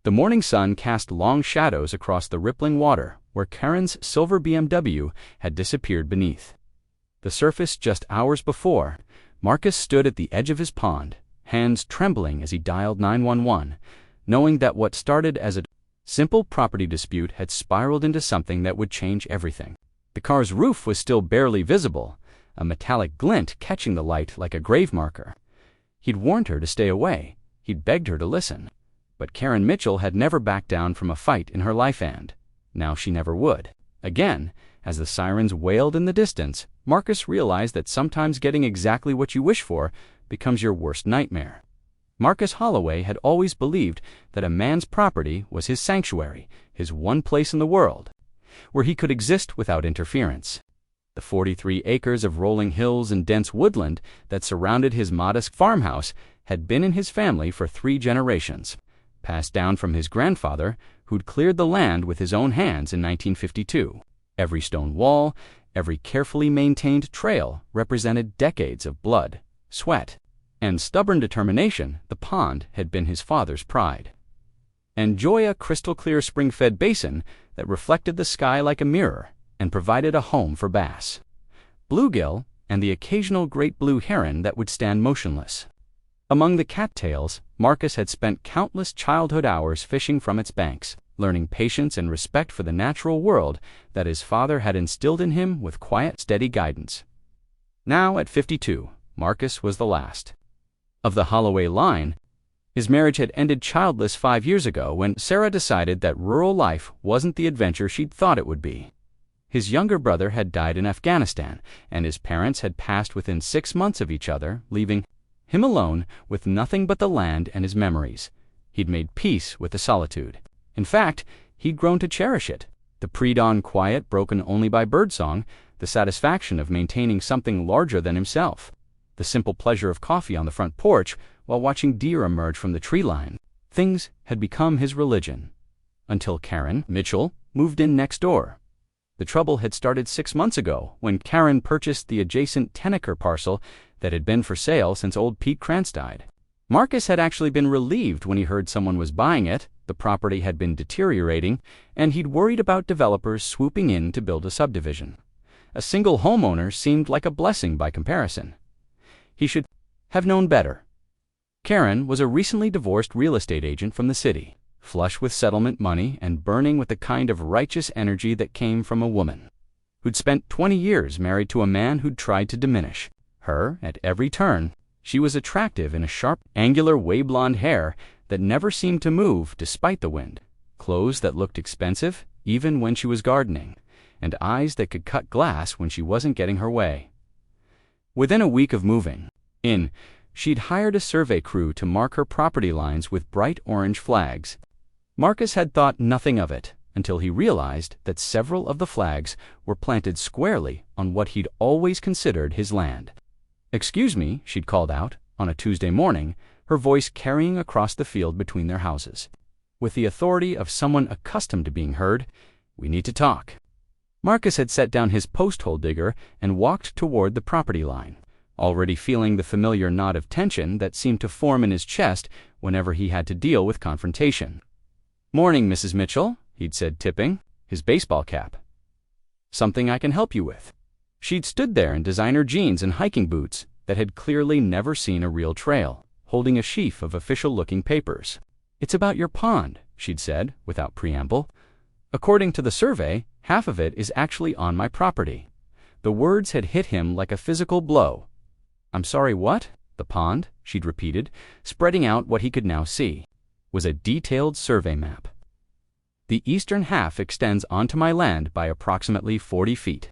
The morning sun cast long shadows across the rippling water where Karen's silver BMW had disappeared beneath. The surface just hours before, Marcus stood at the edge of his pond, hands trembling as he dialed 911, knowing that what started as a simple property dispute had spiraled into something that would change everything. The car's roof was still barely visible, a metallic glint catching the light like a grave marker. He'd warned her to stay away. He'd begged her to listen. But Karen Mitchell had never backed down from a fight in her life, and now she never would. Again, as the sirens wailed in the distance, Marcus realized that sometimes getting exactly what you wish for becomes your worst nightmare. Marcus Holloway had always believed that a man's property was his sanctuary, his one place in the world, where he could exist without interference. The 43 acres of rolling hills and dense woodland that surrounded his modest farmhouse had been in his family for 3 generations, passed down from his grandfather, who'd cleared the land with his own hands in 1952. Every stone wall, every carefully maintained trail represented decades of blood, sweat, and stubborn determination. The pond had been his father's pride. Enjoy a crystal-clear spring-fed basin that reflected the sky like a mirror and provided a home for bass, bluegill, and the occasional great blue heron that would stand motionless. Among the cattails, Marcus had spent countless childhood hours fishing from its banks, learning patience and respect for the natural world that his father had instilled in him with quiet, steady guidance. Now, at 52, Marcus was the last of the Holloway line. His marriage had ended childless 5 years ago when Sarah decided that rural life wasn't the adventure she'd thought it would be. His younger brother had died in Afghanistan, and his parents had passed within 6 months of each other, leaving him alone with nothing but the land and his memories. He'd made peace with the solitude. In fact, he'd grown to cherish it. The pre-dawn quiet broken only by birdsong, the satisfaction of maintaining something larger than himself, the simple pleasure of coffee on the front porch while watching deer emerge from the tree line. Things had become his religion. Until Karen Mitchell moved in next door. The trouble had started 6 months ago when Karen purchased the adjacent 10-acre parcel that had been for sale since old Pete Krantz died. Marcus had actually been relieved when he heard someone was buying it. The property had been deteriorating, and he'd worried about developers swooping in to build a subdivision. A single homeowner seemed like a blessing by comparison. He should have known better. Karen was a recently divorced real estate agent from the city, flush with settlement money and burning with the kind of righteous energy that came from a woman who'd spent 20 years married to a man who'd tried to diminish her at every turn. She was attractive in a sharp, angular, way-blonde hair that never seemed to move despite the wind, clothes that looked expensive even when she was gardening, and eyes that could cut glass when she wasn't getting her way. Within a week of moving in, she'd hired a survey crew to mark her property lines with bright orange flags. Marcus had thought nothing of it until he realized that several of the flags were planted squarely on what he'd always considered his land. "Excuse me," she'd called out on a Tuesday morning, her voice carrying across the field between their houses. With the authority of someone accustomed to being heard, "We need to talk." Marcus had set down his post-hole digger and walked toward the property line, already feeling the familiar knot of tension that seemed to form in his chest whenever he had to deal with confrontation. "Morning, Mrs. Mitchell," he'd said, tipping his baseball cap. "Something I can help you with?" She'd stood there in designer jeans and hiking boots that had clearly never seen a real trail, holding a sheaf of official-looking papers. "It's about your pond," she'd said, without preamble. "According to the survey, half of it is actually on my property." The words had hit him like a physical blow. "I'm sorry, what?" "The pond," she'd repeated, spreading out what he could now see, was a detailed survey map. "The eastern half extends onto my land by approximately 40 feet.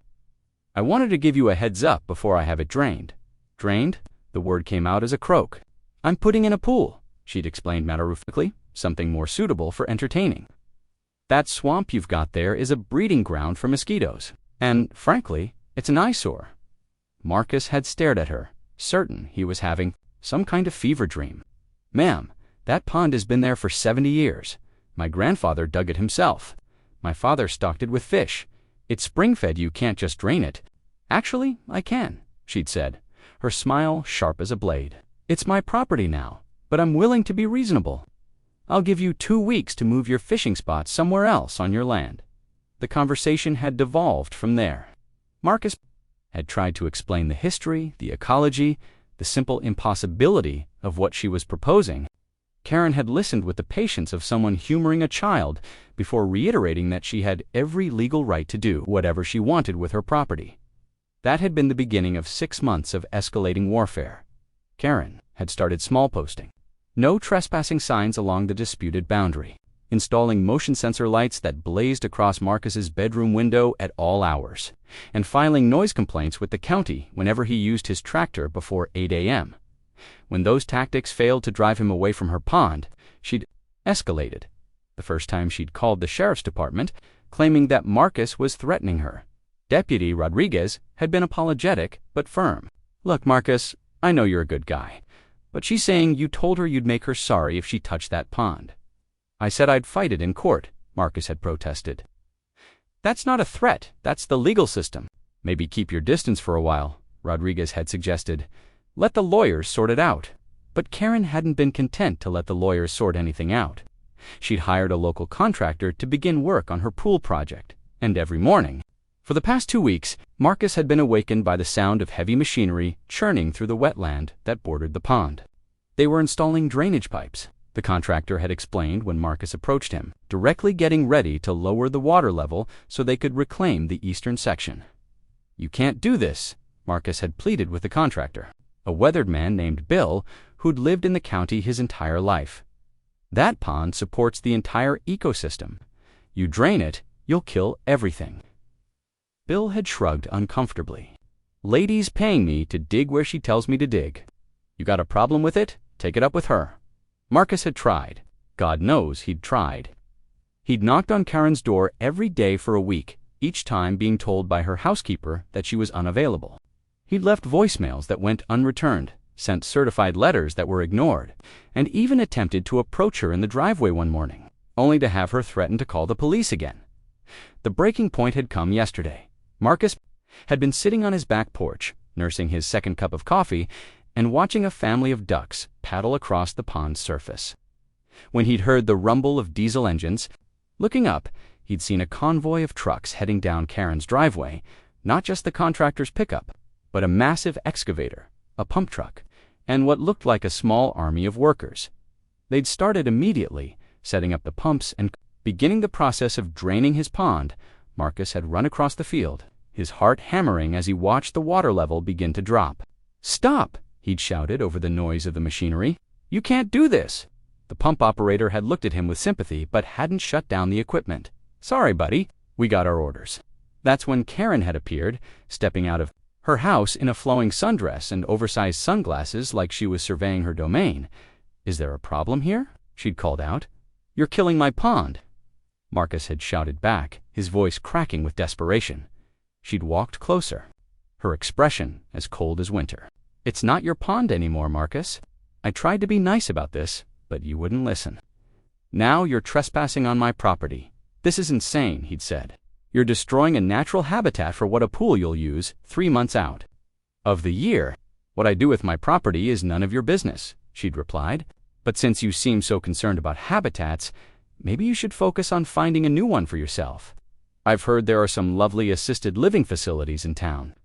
I wanted to give you a heads up before I have it drained." "Drained?" The word came out as a croak. "I'm putting in a pool," she'd explained matter-of-factly, something more suitable for entertaining. "That swamp you've got there is a breeding ground for mosquitoes, and, frankly, it's an eyesore." Marcus had stared at her, certain he was having some kind of fever dream. "Ma'am, that pond has been there for 70 years. My grandfather dug it himself. My father stocked it with fish. It's spring-fed, you can't just drain it." "Actually, I can," she'd said, her smile sharp as a blade. "It's my property now, but I'm willing to be reasonable." I'll give you 2 weeks to move your fishing spot somewhere else on your land. The conversation had devolved from there. Marcus had tried to explain the history, the ecology, the simple impossibility of what she was proposing. Karen had listened with the patience of someone humoring a child before reiterating that she had every legal right to do whatever she wanted with her property. That had been the beginning of 6 months of escalating warfare. Karen had started small posting. No trespassing signs along the disputed boundary. Installing motion sensor lights that blazed across Marcus's bedroom window at all hours. And filing noise complaints with the county whenever he used his tractor before 8 a.m. When those tactics failed to drive him away from her pond, she'd escalated. The first time she'd called the sheriff's department, claiming that Marcus was threatening her. Deputy Rodriguez had been apologetic but firm. Look, Marcus, I know you're a good guy, but she's saying you told her you'd make her sorry if she touched that pond. I said I'd fight it in court, Marcus had protested. That's not a threat, that's the legal system. Maybe keep your distance for a while, Rodriguez had suggested. Let the lawyers sort it out. But Karen hadn't been content to let the lawyers sort anything out. She'd hired a local contractor to begin work on her pool project, and every morning, for the past 2 weeks, Marcus had been awakened by the sound of heavy machinery churning through the wetland that bordered the pond. They were installing drainage pipes, the contractor had explained when Marcus approached him, directly getting ready to lower the water level so they could reclaim the eastern section. You can't do this, Marcus had pleaded with the contractor, a weathered man named Bill who'd lived in the county his entire life. That pond supports the entire ecosystem. You drain it, you'll kill everything. Bill had shrugged uncomfortably. Lady's paying me to dig where she tells me to dig. You got a problem with it? Take it up with her. Marcus had tried. God knows he'd tried. He'd knocked on Karen's door every day for a week, each time being told by her housekeeper that she was unavailable. He'd left voicemails that went unreturned, sent certified letters that were ignored, and even attempted to approach her in the driveway one morning, only to have her threaten to call the police again. The breaking point had come yesterday. Marcus had been sitting on his back porch, nursing his second cup of coffee, and watching a family of ducks paddle across the pond's surface. When he'd heard the rumble of diesel engines, looking up, he'd seen a convoy of trucks heading down Karen's driveway, not just the contractor's pickup, but a massive excavator, a pump truck, and what looked like a small army of workers. They'd started immediately, setting up the pumps and beginning the process of draining his pond. Marcus had run across the field, his heart hammering as he watched the water level begin to drop. "Stop!" he'd shouted over the noise of the machinery. "You can't do this!" The pump operator had looked at him with sympathy but hadn't shut down the equipment. "Sorry, buddy, we got our orders." That's when Karen had appeared, stepping out of her house in a flowing sundress and oversized sunglasses like she was surveying her domain. "Is there a problem here?" she'd called out. "You're killing my pond." Marcus had shouted back, his voice cracking with desperation. She'd walked closer, her expression as cold as winter. "It's not your pond anymore, Marcus. I tried to be nice about this, but you wouldn't listen. Now you're trespassing on my property. This is insane," he'd said. "You're destroying a natural habitat for what a pool you'll use 3 months out of the year. What I do with my property is none of your business," she'd replied. "But since you seem so concerned about habitats, maybe you should focus on finding a new one for yourself. I've heard there are some lovely assisted living facilities in town."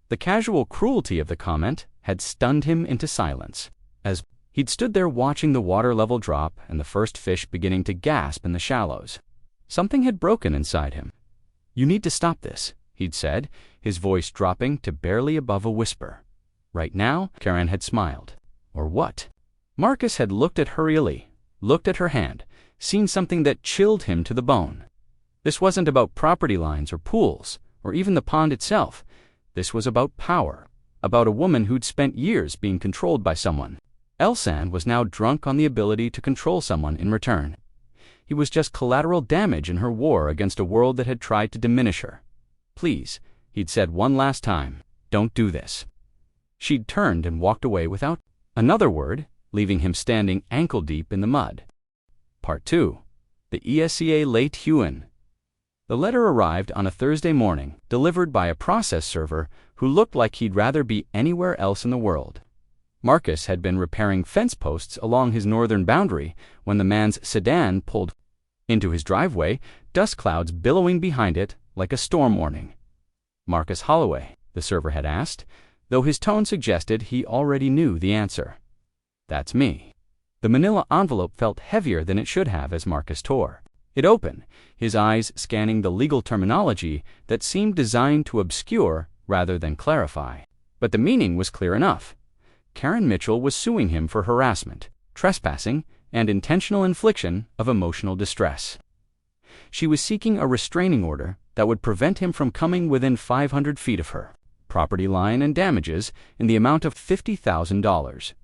The casual cruelty of the comment had stunned him into silence, as he'd stood there watching the water level drop and the first fish beginning to gasp in the shallows. Something had broken inside him. "You need to stop this," he'd said, his voice dropping to barely above a whisper. Right now, Karen had smiled. Or what? Marcus had looked at hurriedly, looked at her hand, seen something that chilled him to the bone. This wasn't about property lines or pools, or even the pond itself. This was about power, about a woman who'd spent years being controlled by someone. Elsan was now drunk on the ability to control someone in return. He was just collateral damage in her war against a world that had tried to diminish her. "Please," he'd said one last time, "don't do this." She'd turned and walked away without another word, leaving him standing ankle-deep in the mud. Part 2. The ESCA Late Hewen. The letter arrived on a Thursday morning, delivered by a process server who looked like he'd rather be anywhere else in the world. Marcus had been repairing fence posts along his northern boundary when the man's sedan pulled into his driveway, dust clouds billowing behind it like a storm warning. "Marcus Holloway?" the server had asked, though his tone suggested he already knew the answer. "That's me." The manila envelope felt heavier than it should have as Marcus tore it open, his eyes scanning the legal terminology that seemed designed to obscure rather than clarify. But the meaning was clear enough. Karen Mitchell was suing him for harassment, trespassing, and intentional infliction of emotional distress. She was seeking a restraining order that would prevent him from coming within 500 feet of her property line and damages in the amount of $50,000.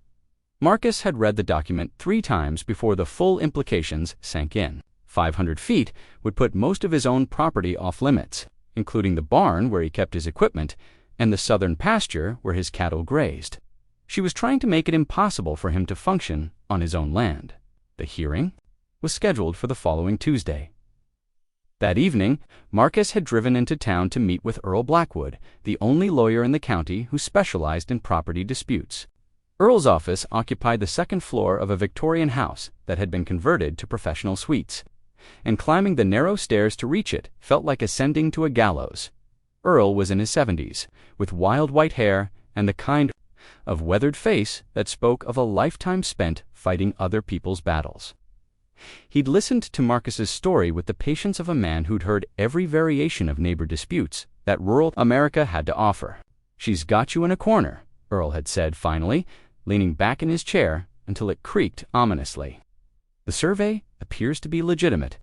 Marcus had read the document 3 times before the full implications sank in. 500 feet would put most of his own property off limits, including the barn where he kept his equipment and the southern pasture where his cattle grazed. She was trying to make it impossible for him to function on his own land. The hearing was scheduled for the following Tuesday. That evening, Marcus had driven into town to meet with Earl Blackwood, the only lawyer in the county who specialized in property disputes. Earl's office occupied the second floor of a Victorian house that had been converted to professional suites, and climbing the narrow stairs to reach it felt like ascending to a gallows. Earl was in his 70s, with wild white hair and the kind of weathered face that spoke of a lifetime spent fighting other people's battles. He'd listened to Marcus's story with the patience of a man who'd heard every variation of neighbor disputes that rural America had to offer. "She's got you in a corner," Earl had said finally, leaning back in his chair until it creaked ominously. "The survey appears to be legitimate,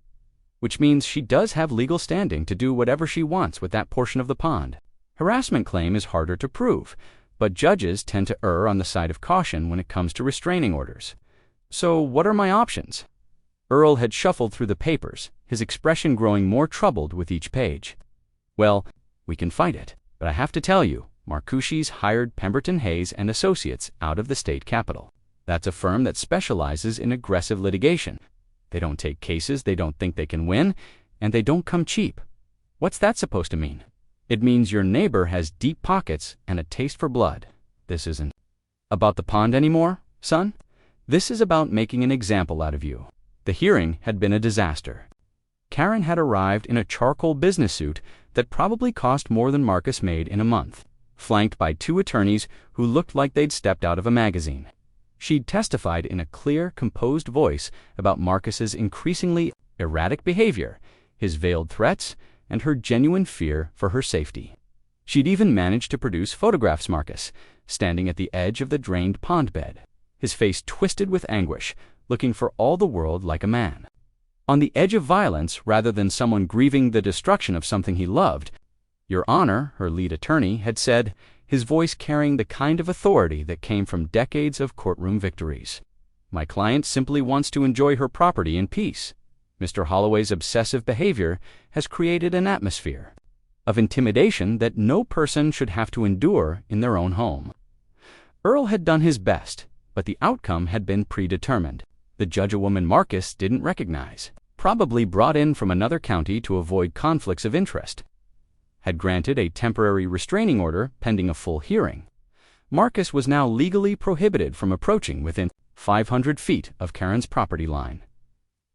which means she does have legal standing to do whatever she wants with that portion of the pond. Harassment claim is harder to prove, but judges tend to err on the side of caution when it comes to restraining orders. So what are my options?" Earl had shuffled through the papers, his expression growing more troubled with each page. "Well, we can fight it, but I have to tell you, Marcucci's hired Pemberton Hayes and Associates out of the state capital. That's a firm that specializes in aggressive litigation. They don't take cases they don't think they can win, and they don't come cheap. What's that supposed to mean? It means your neighbor has deep pockets and a taste for blood. This isn't about the pond anymore, son. This is about making an example out of you." The hearing had been a disaster. Karen had arrived in a charcoal business suit that probably cost more than Marcus made in a month, flanked by 2 attorneys who looked like they'd stepped out of a magazine. She'd testified in a clear, composed voice about Marcus's increasingly erratic behavior, his veiled threats, and her genuine fear for her safety. She'd even managed to produce photographs of Marcus, standing at the edge of the drained pond bed, his face twisted with anguish, looking for all the world like a man. On the edge of violence rather than someone grieving the destruction of something he loved. "Your Honor," her lead attorney had said, his voice carrying the kind of authority that came from decades of courtroom victories. "My client simply wants to enjoy her property in peace. Mr. Holloway's obsessive behavior has created an atmosphere of intimidation that no person should have to endure in their own home." Earl had done his best, but the outcome had been predetermined. The judge, a woman Marcus didn't recognize, probably brought in from another county to avoid conflicts of interest, had granted a temporary restraining order pending a full hearing. Marcus was now legally prohibited from approaching within 500 feet of Karen's property line.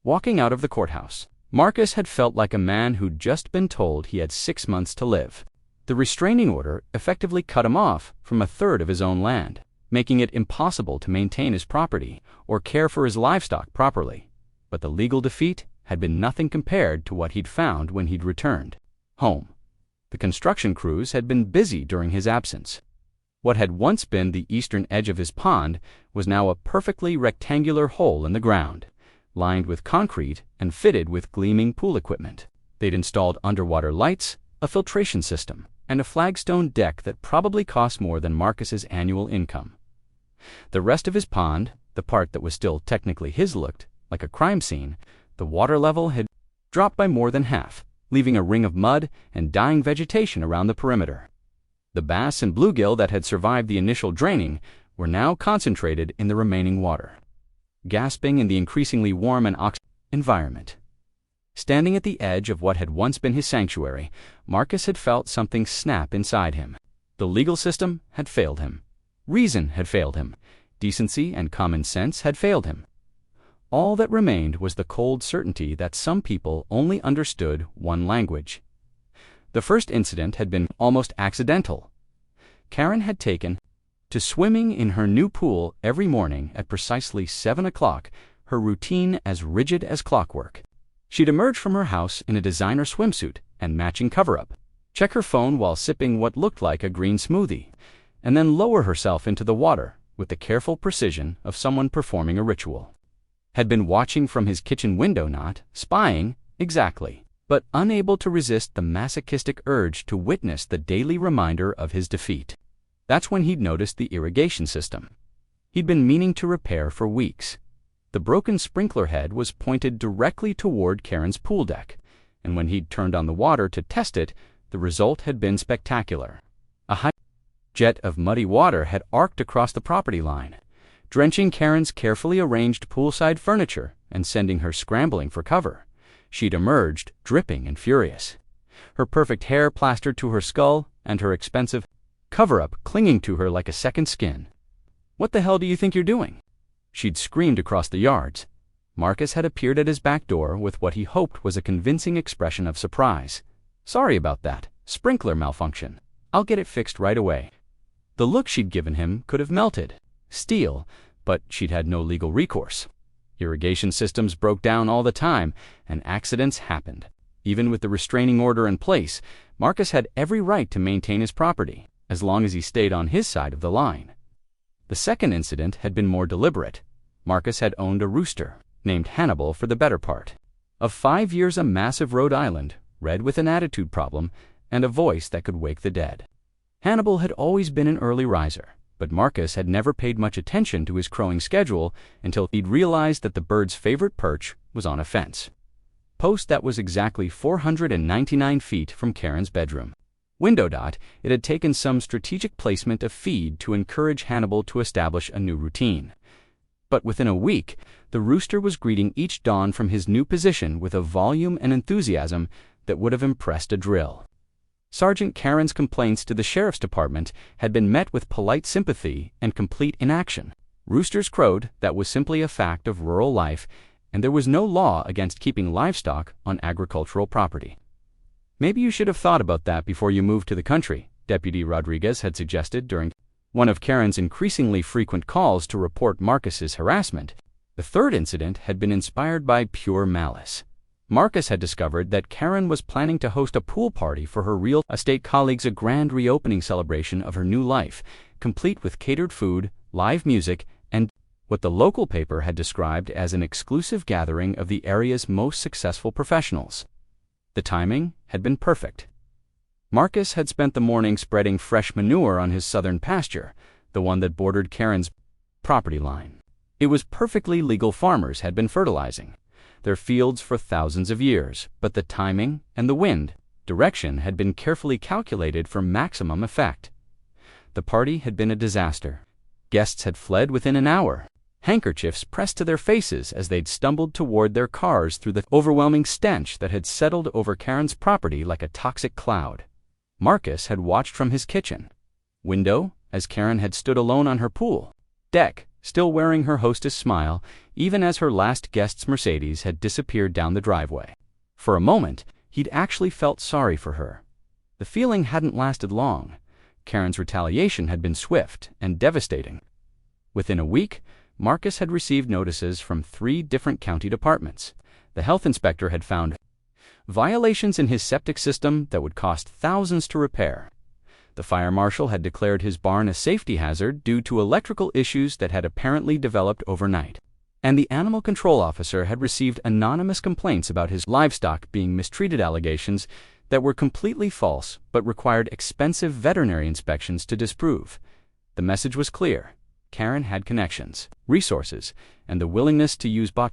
Walking out of the courthouse, Marcus had felt like a man who'd just been told he had 6 months to live. The restraining order effectively cut him off from 1/3 of his own land, making it impossible to maintain his property or care for his livestock properly. But the legal defeat had been nothing compared to what he'd found when he'd returned home. The construction crews had been busy during his absence. What had once been the eastern edge of his pond was now a perfectly rectangular hole in the ground, lined with concrete and fitted with gleaming pool equipment. They'd installed underwater lights, a filtration system, and a flagstone deck that probably cost more than Marcus's annual income. The rest of his pond, the part that was still technically his, looked like a crime scene. The water level had dropped by more than half, leaving a ring of mud and dying vegetation around the perimeter. The bass and bluegill that had survived the initial draining were now concentrated in the remaining water, gasping in the increasingly warm and oxygenated environment. Standing at the edge of what had once been his sanctuary, Marcus had felt something snap inside him. The legal system had failed him. Reason had failed him. Decency and common sense had failed him. All that remained was the cold certainty that some people only understood one language. The first incident had been almost accidental. Karen had taken to swimming in her new pool every morning at precisely 7 o'clock, her routine as rigid as clockwork. She'd emerge from her house in a designer swimsuit and matching cover-up, check her phone while sipping what looked like a green smoothie, and then lower herself into the water with the careful precision of someone performing a ritual. Had been watching from his kitchen window, not spying, exactly, but unable to resist the masochistic urge to witness the daily reminder of his defeat. That's when he'd noticed the irrigation system. He'd been meaning to repair for weeks. The broken sprinkler head was pointed directly toward Karen's pool deck, and when he'd turned on the water to test it, the result had been spectacular. A high jet of muddy water had arced across the property line, drenching Karen's carefully arranged poolside furniture and sending her scrambling for cover. She'd emerged, dripping and furious, her perfect hair plastered to her skull and her expensive cover-up clinging to her like a second skin. "What the hell do you think you're doing?" She'd screamed across the yards. Marcus had appeared at his back door with what he hoped was a convincing expression of surprise. "Sorry about that. Sprinkler malfunction. I'll get it fixed right away." The look she'd given him could have melted steel, but she'd had no legal recourse. Irrigation systems broke down all the time, and accidents happened. Even with the restraining order in place, Marcus had every right to maintain his property, as long as he stayed on his side of the line. The second incident had been more deliberate. Marcus had owned a rooster, named Hannibal for the better part of 5 years, a massive Rhode Island, red with an attitude problem, and a voice that could wake the dead. Hannibal had always been an early riser, but Marcus had never paid much attention to his crowing schedule until he'd realized that the bird's favorite perch was on a fence post that was exactly 499 feet from Karen's bedroom window. It had taken some strategic placement of feed to encourage Hannibal to establish a new routine. But within a week, the rooster was greeting each dawn from his new position with a volume and enthusiasm that would have impressed a drill. Sergeant Karen's complaints to the sheriff's department had been met with polite sympathy and complete inaction. Roosters crowed, that was simply a fact of rural life, and there was no law against keeping livestock on agricultural property. "Maybe you should have thought about that before you moved to the country," Deputy Rodriguez had suggested during one of Karen's increasingly frequent calls to report Marcus's harassment. The third incident had been inspired by pure malice. Marcus had discovered that Karen was planning to host a pool party for her real estate colleagues, a grand reopening celebration of her new life, complete with catered food, live music, and what the local paper had described as an exclusive gathering of the area's most successful professionals. The timing had been perfect. Marcus had spent the morning spreading fresh manure on his southern pasture, the one that bordered Karen's property line. It was perfectly legal. Farmers had been fertilizing their fields for thousands of years, but the timing and the wind direction had been carefully calculated for maximum effect. The party had been a disaster. Guests had fled within an hour, handkerchiefs pressed to their faces as they'd stumbled toward their cars through the overwhelming stench that had settled over Karen's property like a toxic cloud. Marcus had watched from his kitchen window as Karen had stood alone on her pool deck, still wearing her hostess smile, even as her last guest's Mercedes had disappeared down the driveway. For a moment, he'd actually felt sorry for her. The feeling hadn't lasted long. Karen's retaliation had been swift and devastating. Within a week, Marcus had received notices from 3 different county departments. The health inspector had found violations in his septic system that would cost thousands to repair. The fire marshal had declared his barn a safety hazard due to electrical issues that had apparently developed overnight. And the animal control officer had received anonymous complaints about his livestock being mistreated, allegations that were completely false but required expensive veterinary inspections to disprove. The message was clear. Karen had connections, resources, and the willingness to use bot.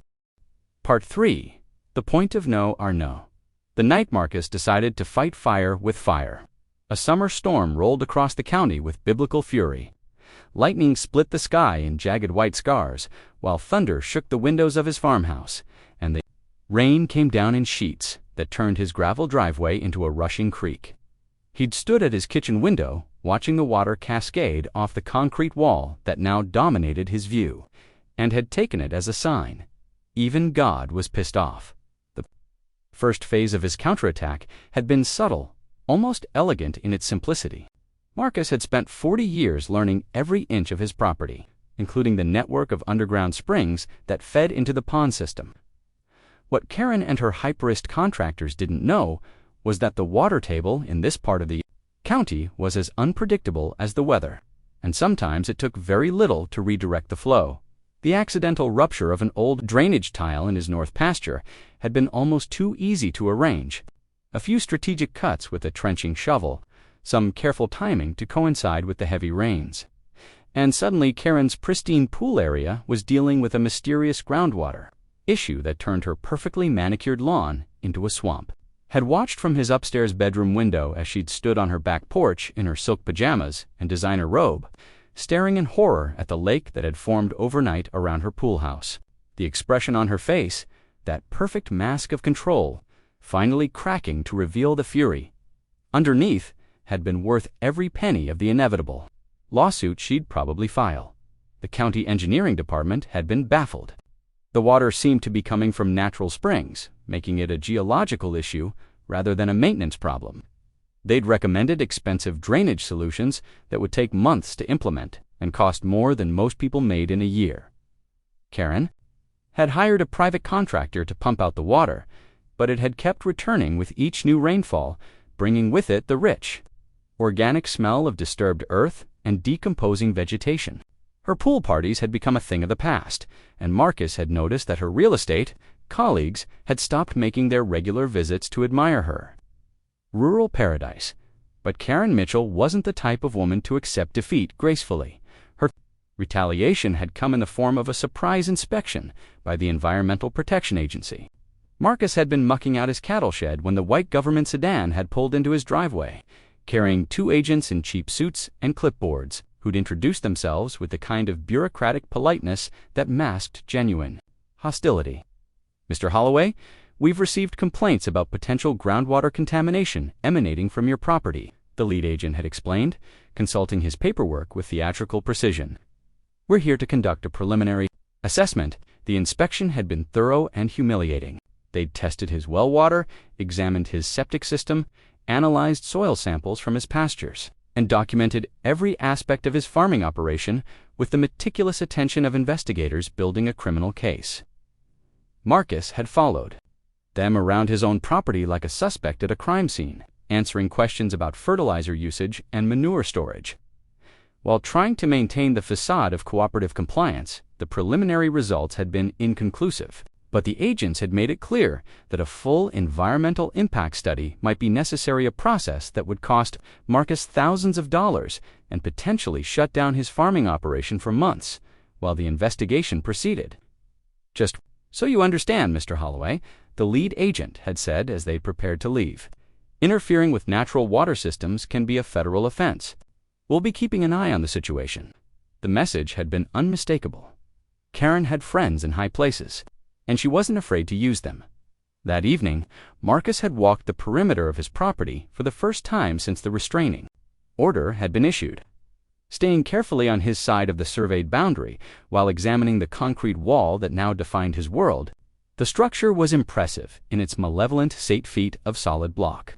Part 3. The point of no are no. The night Marcus decided to fight fire with fire. A summer storm rolled across the county with biblical fury. Lightning split the sky in jagged white scars, while thunder shook the windows of his farmhouse, and the rain came down in sheets that turned his gravel driveway into a rushing creek. He'd stood at his kitchen window, watching the water cascade off the concrete wall that now dominated his view, and had taken it as a sign. Even God was pissed off. The first phase of his counterattack had been subtle, almost elegant in its simplicity. Marcus had spent 40 years learning every inch of his property, including the network of underground springs that fed into the pond system. What Karen and her hyperist contractors didn't know was that the water table in this part of the county was as unpredictable as the weather, and sometimes it took very little to redirect the flow. The accidental rupture of an old drainage tile in his north pasture had been almost too easy to arrange. A few strategic cuts with a trenching shovel, some careful timing to coincide with the heavy rains. And suddenly Karen's pristine pool area was dealing with a mysterious groundwater issue that turned her perfectly manicured lawn into a swamp. Had watched from his upstairs bedroom window as she'd stood on her back porch in her silk pajamas and designer robe, staring in horror at the lake that had formed overnight around her pool house. The expression on her face, that perfect mask of control, finally cracking to reveal the fury underneath, had been worth every penny of the inevitable lawsuit she'd probably file. The county engineering department had been baffled. The water seemed to be coming from natural springs, making it a geological issue rather than a maintenance problem. They'd recommended expensive drainage solutions that would take months to implement and cost more than most people made in a year. Karen had hired a private contractor to pump out the water, but it had kept returning with each new rainfall, bringing with it the rich, organic smell of disturbed earth and decomposing vegetation. Her pool parties had become a thing of the past, and Marcus had noticed that her real estate colleagues had stopped making their regular visits to admire her. Rural paradise. But Karen Mitchell wasn't the type of woman to accept defeat gracefully. Her retaliation had come in the form of a surprise inspection by the Environmental Protection Agency. Marcus had been mucking out his cattle shed when the white government sedan had pulled into his driveway, carrying 2 agents in cheap suits and clipboards who'd introduced themselves with the kind of bureaucratic politeness that masked genuine hostility. "Mr. Holloway, we've received complaints about potential groundwater contamination emanating from your property," the lead agent had explained, consulting his paperwork with theatrical precision. "We're here to conduct a preliminary assessment." The inspection had been thorough and humiliating. They'd tested his well water, examined his septic system, analyzed soil samples from his pastures, and documented every aspect of his farming operation with the meticulous attention of investigators building a criminal case. Marcus had followed them around his own property like a suspect at a crime scene, answering questions about fertilizer usage and manure storage. While trying to maintain the facade of cooperative compliance, the preliminary results had been inconclusive. But the agents had made it clear that a full environmental impact study might be necessary, a process that would cost Marcus thousands of dollars and potentially shut down his farming operation for months while the investigation proceeded. "Just so you understand, Mr. Holloway," the lead agent had said as they prepared to leave, "interfering with natural water systems can be a federal offense. We'll be keeping an eye on the situation." The message had been unmistakable. Karen had friends in high places, and she wasn't afraid to use them. That evening, Marcus had walked the perimeter of his property for the first time since the restraining order had been issued. Staying carefully on his side of the surveyed boundary while examining the concrete wall that now defined his world, the structure was impressive in its malevolent 8 feet of solid block,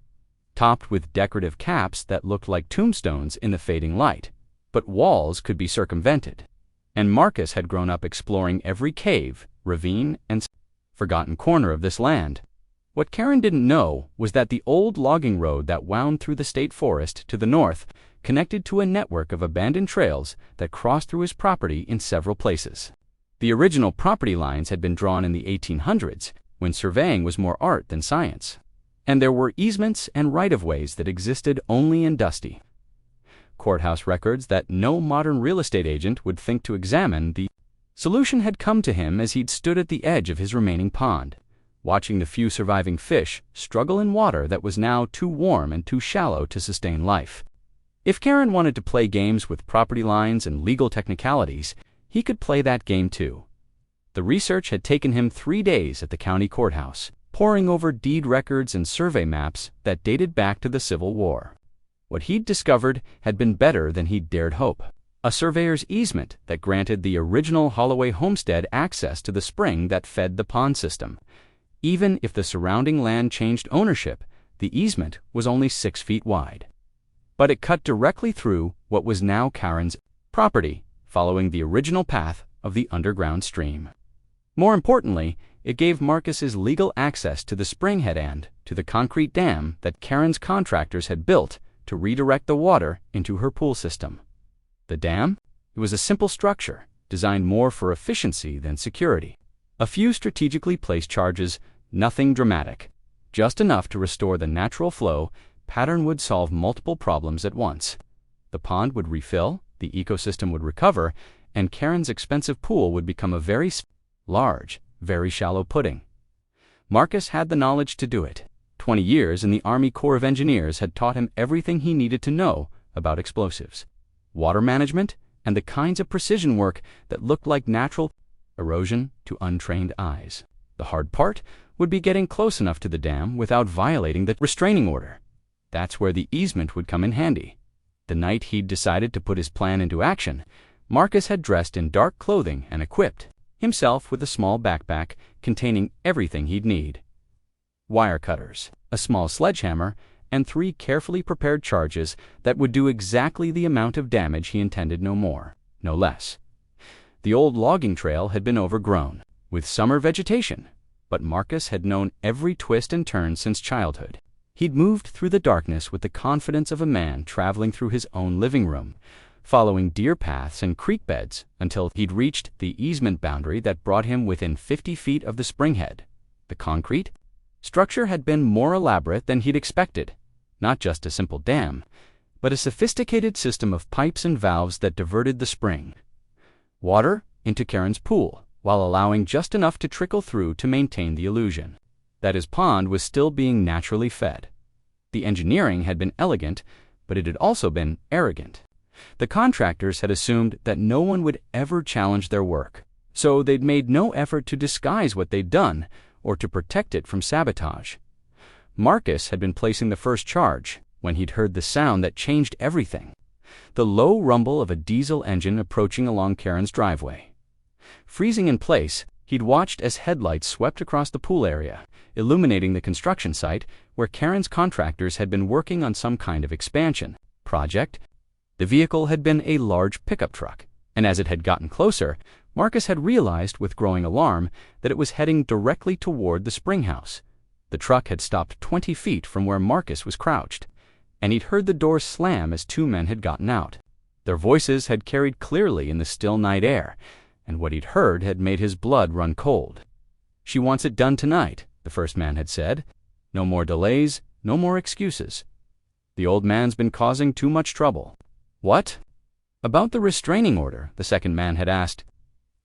topped with decorative caps that looked like tombstones in the fading light. But walls could be circumvented, and Marcus had grown up exploring every cave, ravine, and forgotten corner of this land. What Karen didn't know was that the old logging road that wound through the state forest to the north connected to a network of abandoned trails that crossed through his property in several places. The original property lines had been drawn in the 1800s, when surveying was more art than science, and there were easements and right-of-ways that existed only in dusty courthouse records that no modern real estate agent would think to examine. The solution had come to him as he'd stood at the edge of his remaining pond, watching the few surviving fish struggle in water that was now too warm and too shallow to sustain life. If Karen wanted to play games with property lines and legal technicalities, he could play that game too. The research had taken him 3 days at the county courthouse, poring over deed records and survey maps that dated back to the Civil War. What he'd discovered had been better than he'd dared hope. A surveyor's easement that granted the original Holloway homestead access to the spring that fed the pond system. Even if the surrounding land changed ownership, the easement was only 6 feet wide. But it cut directly through what was now Karen's property, following the original path of the underground stream. More importantly, it gave Marcus's legal access to the springhead and to the concrete dam that Karen's contractors had built to redirect the water into her pool system. The dam? It was a simple structure, designed more for efficiency than security. A few strategically placed charges, nothing dramatic. Just enough to restore the natural flow pattern would solve multiple problems at once. The pond would refill, the ecosystem would recover, and Karen's expensive pool would become a very large, very shallow pudding. Marcus had the knowledge to do it. 20 years in the Army Corps of Engineers had taught him everything he needed to know about explosives, water management, and the kinds of precision work that looked like natural erosion to untrained eyes. The hard part would be getting close enough to the dam without violating the restraining order. That's where the easement would come in handy. The night he'd decided to put his plan into action, Marcus had dressed in dark clothing and equipped himself with a small backpack containing everything he'd need. Wire cutters, a small sledgehammer, and 3 carefully prepared charges that would do exactly the amount of damage he intended, no more, no less. The old logging trail had been overgrown with summer vegetation, but Marcus had known every twist and turn since childhood. He'd moved through the darkness with the confidence of a man traveling through his own living room, following deer paths and creek beds until he'd reached the easement boundary that brought him within 50 feet of the springhead. The concrete structure had been more elaborate than he'd expected, not just a simple dam, but a sophisticated system of pipes and valves that diverted the spring water into Karen's pool, while allowing just enough to trickle through to maintain the illusion that his pond was still being naturally fed. The engineering had been elegant, but it had also been arrogant. The contractors had assumed that no one would ever challenge their work, so they'd made no effort to disguise what they'd done or to protect it from sabotage. Marcus had been placing the first charge when he'd heard the sound that changed everything: the low rumble of a diesel engine approaching along Karen's driveway. Freezing in place, he'd watched as headlights swept across the pool area, illuminating the construction site where Karen's contractors had been working on some kind of expansion project. The vehicle had been a large pickup truck, and as it had gotten closer, Marcus had realized with growing alarm that it was heading directly toward the spring house. The truck had stopped 20 feet from where Marcus was crouched, and he'd heard the door slam as 2 men had gotten out. Their voices had carried clearly in the still night air, and what he'd heard had made his blood run cold. "She wants it done tonight," the first man had said. "No more delays, no more excuses. The old man's been causing too much trouble." "What?" "About the restraining order," the second man had asked.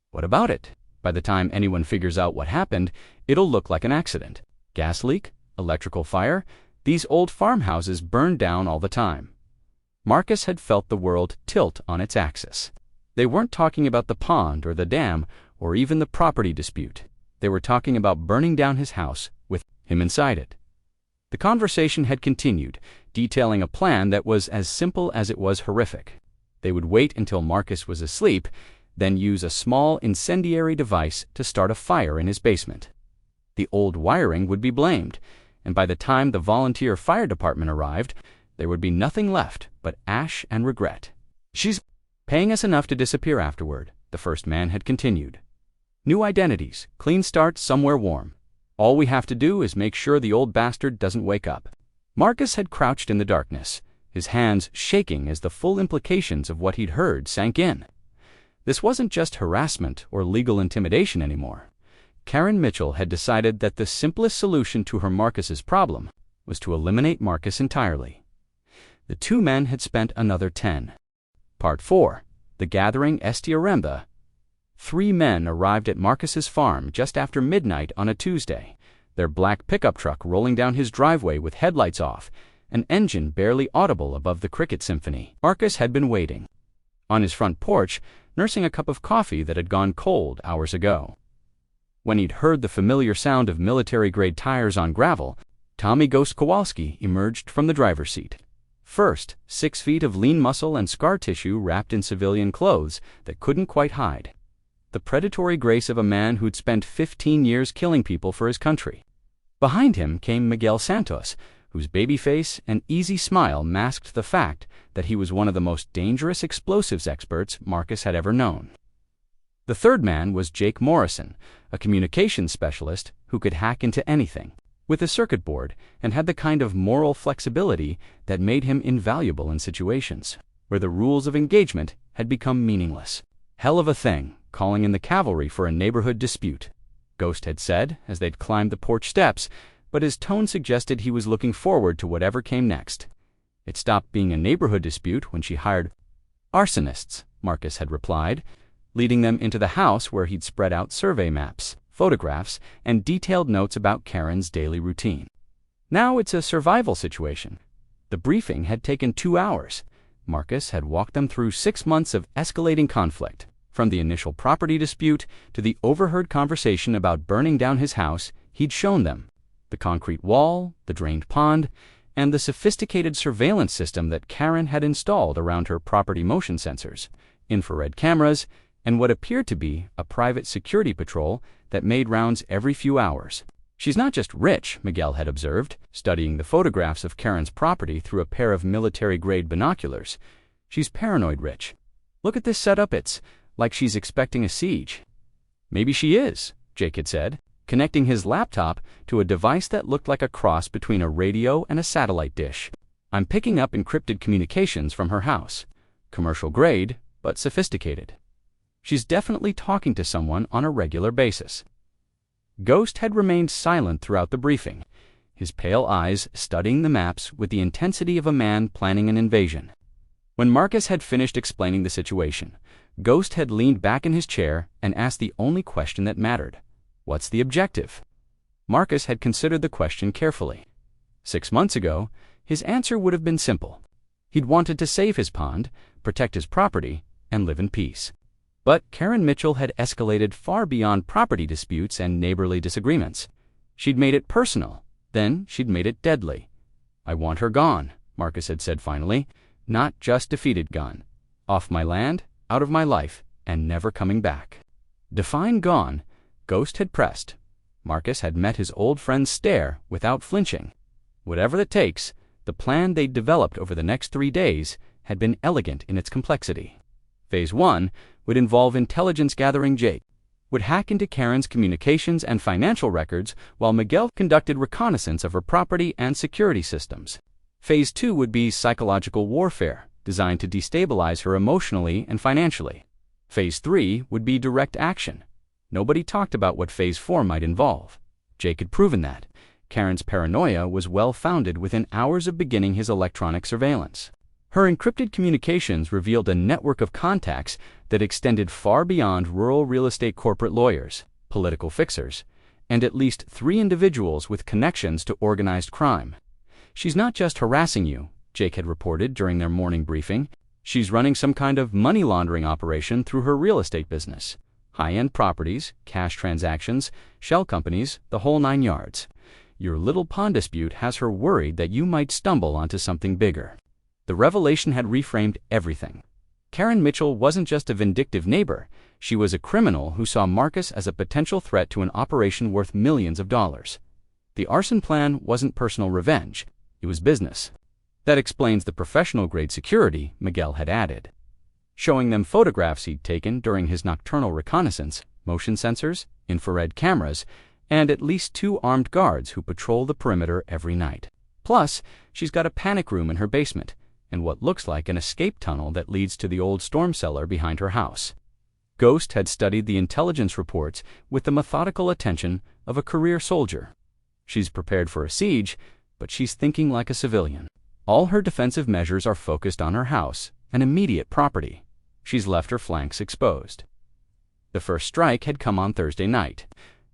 "What about it? By the time anyone figures out what happened, it'll look like an accident. Gas leak, electrical fire, these old farmhouses burn down all the time." Marcus had felt the world tilt on its axis. They weren't talking about the pond or the dam or even the property dispute. They were talking about burning down his house with him inside it. The conversation had continued, detailing a plan that was as simple as it was horrific. They would wait until Marcus was asleep, then use a small incendiary device to start a fire in his basement. The old wiring would be blamed, and by the time the volunteer fire department arrived, there would be nothing left but ash and regret. "She's paying us enough to disappear afterward," the first man had continued. "New identities, clean start somewhere warm. All we have to do is make sure the old bastard doesn't wake up." Marcus had crouched in the darkness, his hands shaking as the full implications of what he'd heard sank in. This wasn't just harassment or legal intimidation anymore. Karen Mitchell had decided that the simplest solution to her Marcus's problem was to eliminate Marcus entirely. The 2 men had spent another 10. Part 4. The Gathering Estiaremba. 3 men arrived at Marcus's farm just after midnight on a Tuesday, their black pickup truck rolling down his driveway with headlights off, an engine barely audible above the cricket symphony. Marcus had been waiting on his front porch, nursing a cup of coffee that had gone cold hours ago. When he'd heard the familiar sound of military-grade tires on gravel, Tommy Ghost Kowalski emerged from the driver's seat. First, 6 feet of lean muscle and scar tissue wrapped in civilian clothes that couldn't quite hide. The predatory grace of a man who'd spent 15 years killing people for his country. Behind him came Miguel Santos, whose baby face and easy smile masked the fact that he was one of the most dangerous explosives experts Marcus had ever known. The third man was Jake Morrison, a communications specialist who could hack into anything, with a circuit board, and had the kind of moral flexibility that made him invaluable in situations where the rules of engagement had become meaningless. "Hell of a thing, calling in the cavalry for a neighborhood dispute," Ghost had said as they'd climbed the porch steps, but his tone suggested he was looking forward to whatever came next. It stopped being a neighborhood dispute when she hired arsonists, Marcus had replied, leading them into the house where he'd spread out survey maps, photographs, and detailed notes about Karen's daily routine. Now it's a survival situation. The briefing had taken 2 hours. Marcus had walked them through 6 months of escalating conflict, from the initial property dispute to the overheard conversation about burning down his house. He'd shown them the concrete wall, the drained pond, and the sophisticated surveillance system that Karen had installed around her property motion sensors, infrared cameras, and what appeared to be a private security patrol that made rounds every few hours. "She's not just rich," Miguel had observed, studying the photographs of Karen's property through a pair of military-grade binoculars. "She's paranoid rich. Look at this setup, it's like she's expecting a siege." "Maybe she is," Jake had said, connecting his laptop to a device that looked like a cross between a radio and a satellite dish. "I'm picking up encrypted communications from her house. Commercial grade, but sophisticated. She's definitely talking to someone on a regular basis." Ghost had remained silent throughout the briefing, his pale eyes studying the maps with the intensity of a man planning an invasion. When Marcus had finished explaining the situation, Ghost had leaned back in his chair and asked the only question that mattered. "What's the objective?" Marcus had considered the question carefully. 6 months ago, his answer would have been simple. He'd wanted to save his pond, protect his property, and live in peace. But Karen Mitchell had escalated far beyond property disputes and neighborly disagreements. She'd made it personal, then she'd made it deadly. "I want her gone," Marcus had said finally. "Not just defeated, gone. Off my land, out of my life, and never coming back." Define gone, Ghost had pressed. Marcus had met his old friend's stare without flinching. Whatever it takes, the plan they'd developed over the next 3 days had been elegant in its complexity. Phase 1 would involve intelligence gathering. Jake would hack into Karen's communications and financial records while Miguel conducted reconnaissance of her property and security systems. Phase 2 would be psychological warfare, designed to destabilize her emotionally and financially. Phase 3 would be direct action. Nobody talked about what Phase 4 might involve. Jake had proven that Karen's paranoia was well-founded within hours of beginning his electronic surveillance. Her encrypted communications revealed a network of contacts that extended far beyond rural real estate corporate lawyers, political fixers, and at least 3 individuals with connections to organized crime. "She's not just harassing you," Jake had reported during their morning briefing. "She's running some kind of money laundering operation through her real estate business. High-end properties, cash transactions, shell companies, the whole 9 yards. Your little pond dispute has her worried that you might stumble onto something bigger." The revelation had reframed everything. Karen Mitchell wasn't just a vindictive neighbor. She was a criminal who saw Marcus as a potential threat to an operation worth millions of dollars. The arson plan wasn't personal revenge. It was business. "That explains the professional-grade security," Miguel had added, showing them photographs he'd taken during his nocturnal reconnaissance, motion sensors, infrared cameras, and at least 2 armed guards who patrol the perimeter every night. Plus, she's got a panic room in her basement, and what looks like an escape tunnel that leads to the old storm cellar behind her house. Ghost had studied the intelligence reports with the methodical attention of a career soldier. She's prepared for a siege, but she's thinking like a civilian. All her defensive measures are focused on her house and immediate property. She's left her flanks exposed. The first strike had come on Thursday night,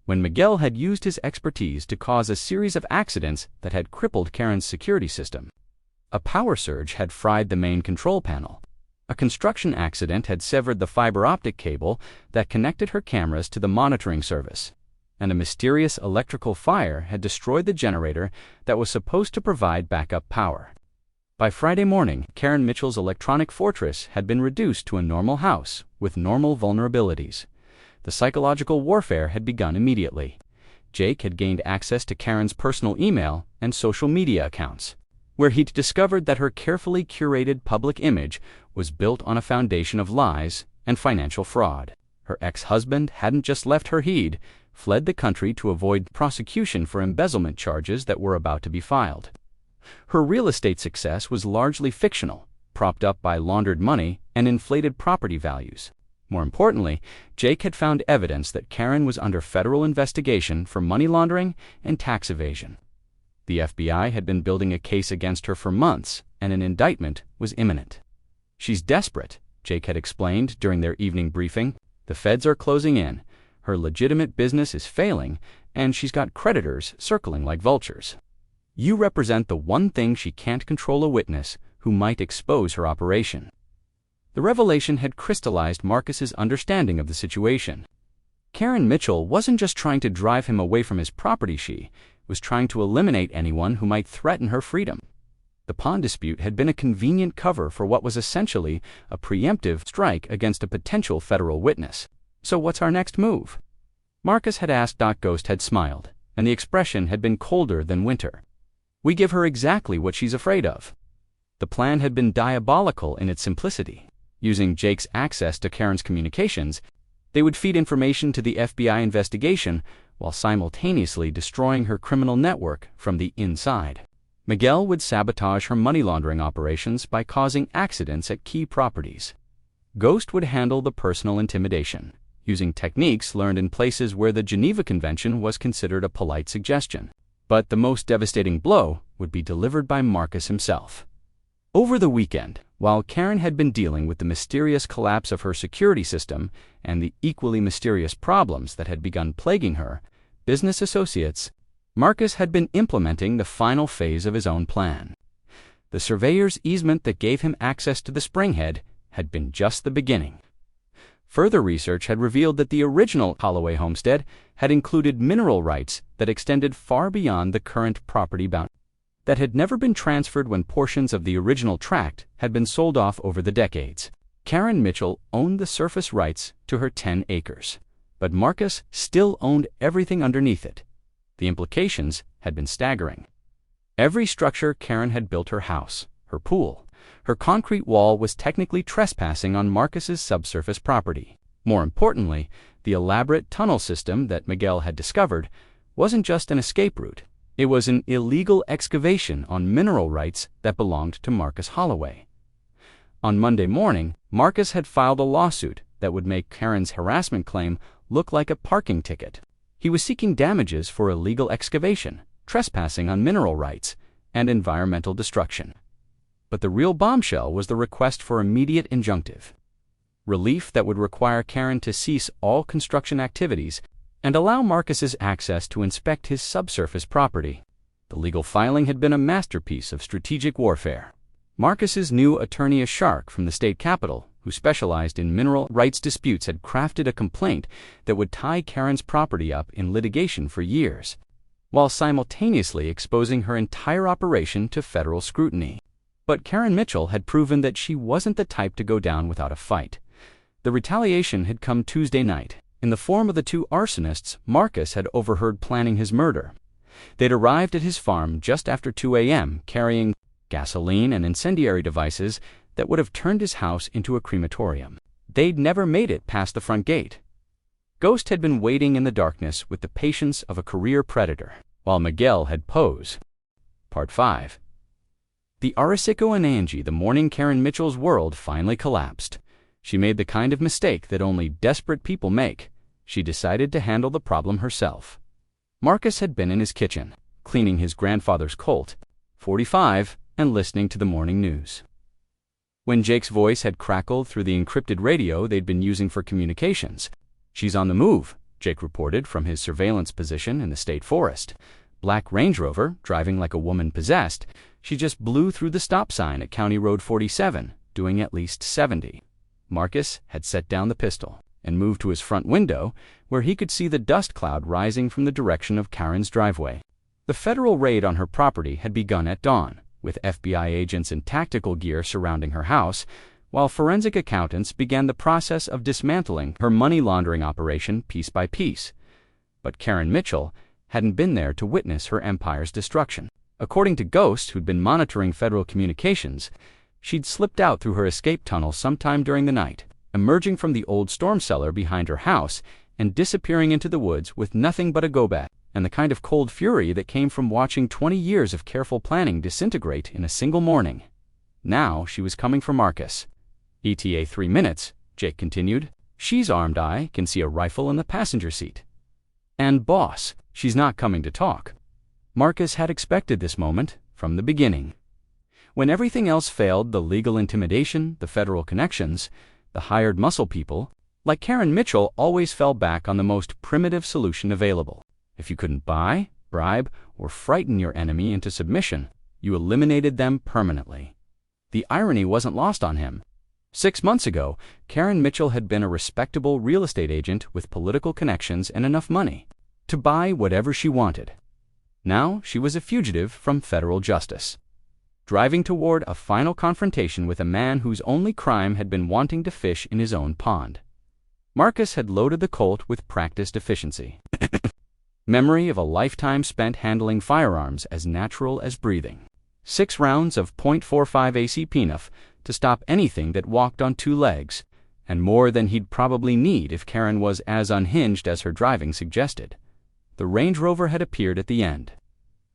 when Miguel had used his expertise to cause a series of accidents that had crippled Karen's security system. A power surge had fried the main control panel. A construction accident had severed the fiber optic cable that connected her cameras to the monitoring service. And a mysterious electrical fire had destroyed the generator that was supposed to provide backup power. By Friday morning, Karen Mitchell's electronic fortress had been reduced to a normal house with normal vulnerabilities. The psychological warfare had begun immediately. Jake had gained access to Karen's personal email and social media accounts, where he'd discovered that her carefully curated public image was built on a foundation of lies and financial fraud. Her ex-husband hadn't just left her, he'd fled the country to avoid prosecution for embezzlement charges that were about to be filed. Her real estate success was largely fictional, propped up by laundered money and inflated property values. More importantly, Jake had found evidence that Karen was under federal investigation for money laundering and tax evasion. The FBI had been building a case against her for months, and an indictment was imminent. "She's desperate," Jake had explained during their evening briefing. "The feds are closing in, her legitimate business is failing, and she's got creditors circling like vultures. You represent the one thing she can't control, a witness who might expose her operation." The revelation had crystallized Marcus's understanding of the situation. Karen Mitchell wasn't just trying to drive him away from his property, she was trying to eliminate anyone who might threaten her freedom. The pawn dispute had been a convenient cover for what was essentially a preemptive strike against a potential federal witness. "So what's our next move?" Marcus had asked. Ghost had smiled, and the expression had been colder than winter. "We give her exactly what she's afraid of." The plan had been diabolical in its simplicity. Using Jake's access to Karen's communications, they would feed information to the FBI investigation while simultaneously destroying her criminal network from the inside. Miguel would sabotage her money laundering operations by causing accidents at key properties. Ghost would handle the personal intimidation, using techniques learned in places where the Geneva Convention was considered a polite suggestion. But the most devastating blow would be delivered by Marcus himself. Over the weekend, while Karen had been dealing with the mysterious collapse of her security system and the equally mysterious problems that had begun plaguing her business associates, Marcus had been implementing the final phase of his own plan. The surveyor's easement that gave him access to the Springhead had been just the beginning. Further research had revealed that the original Holloway homestead had included mineral rights that extended far beyond the current property boundary, that had never been transferred when portions of the original tract had been sold off over the decades. Karen Mitchell owned the surface rights to her 10 acres, but Marcus still owned everything underneath it. The implications had been staggering. Every structure Karen had built, her house, her pool, her concrete wall, was technically trespassing on Marcus's subsurface property. More importantly, the elaborate tunnel system that Miguel had discovered wasn't just an escape route. It was an illegal excavation on mineral rights that belonged to Marcus Holloway. On Monday morning, Marcus had filed a lawsuit that would make Karen's harassment claim look like a parking ticket. He was seeking damages for illegal excavation, trespassing on mineral rights, and environmental destruction. But the real bombshell was the request for immediate injunctive relief that would require Karen to cease all construction activities and allow Marcus's access to inspect his subsurface property. The legal filing had been a masterpiece of strategic warfare. Marcus's new attorney, a shark from the state capitol, who specialized in mineral rights disputes, had crafted a complaint that would tie Karen's property up in litigation for years, while simultaneously exposing her entire operation to federal scrutiny. But Karen Mitchell had proven that she wasn't the type to go down without a fight. The retaliation had come Tuesday night, in the form of the 2 arsonists Marcus had overheard planning his murder. They'd arrived at his farm just after 2 a.m., carrying gasoline and incendiary devices that would have turned his house into a crematorium. They'd never made it past the front gate. Ghost had been waiting in the darkness with the patience of a career predator, while Miguel had posed. Part 5. The Arisico and Angie, the morning Karen Mitchell's world finally collapsed. She made the kind of mistake that only desperate people make. She decided to handle the problem herself. Marcus had been in his kitchen, cleaning his grandfather's Colt 45 and listening to the morning news. When Jake's voice had crackled through the encrypted radio they'd been using for communications. "She's on the move," Jake reported from his surveillance position in the state forest. "Black Range Rover, driving like a woman possessed. She just blew through the stop sign at County Road 47, doing at least 70. Marcus had set down the pistol and moved to his front window, where he could see the dust cloud rising from the direction of Karen's driveway. The federal raid on her property had begun at dawn, with FBI agents in tactical gear surrounding her house, while forensic accountants began the process of dismantling her money laundering operation piece by piece. But Karen Mitchell hadn't been there to witness her empire's destruction. According to ghosts who'd been monitoring federal communications, she'd slipped out through her escape tunnel sometime during the night, emerging from the old storm cellar behind her house and disappearing into the woods with nothing but a go-bag and the kind of cold fury that came from watching 20 years of careful planning disintegrate in a single morning. Now she was coming for Marcus. ETA 3 minutes, Jake continued. She's armed. I can see a rifle in the passenger seat. And boss, she's not coming to talk. Marcus had expected this moment from the beginning. When everything else failed, the legal intimidation, the federal connections, the hired muscle people, like Karen Mitchell, always fell back on the most primitive solution available. If you couldn't buy, bribe, or frighten your enemy into submission, you eliminated them permanently. The irony wasn't lost on him. 6 months ago, Karen Mitchell had been a respectable real estate agent with political connections and enough money to buy whatever she wanted. Now she was a fugitive from federal justice, driving toward a final confrontation with a man whose only crime had been wanting to fish in his own pond. Marcus had loaded the Colt with practiced efficiency. Memory of a lifetime spent handling firearms as natural as breathing. 6 rounds of .45 ACP enough to stop anything that walked on 2 legs, and more than he'd probably need if Karen was as unhinged as her driving suggested. The Range Rover had appeared at the end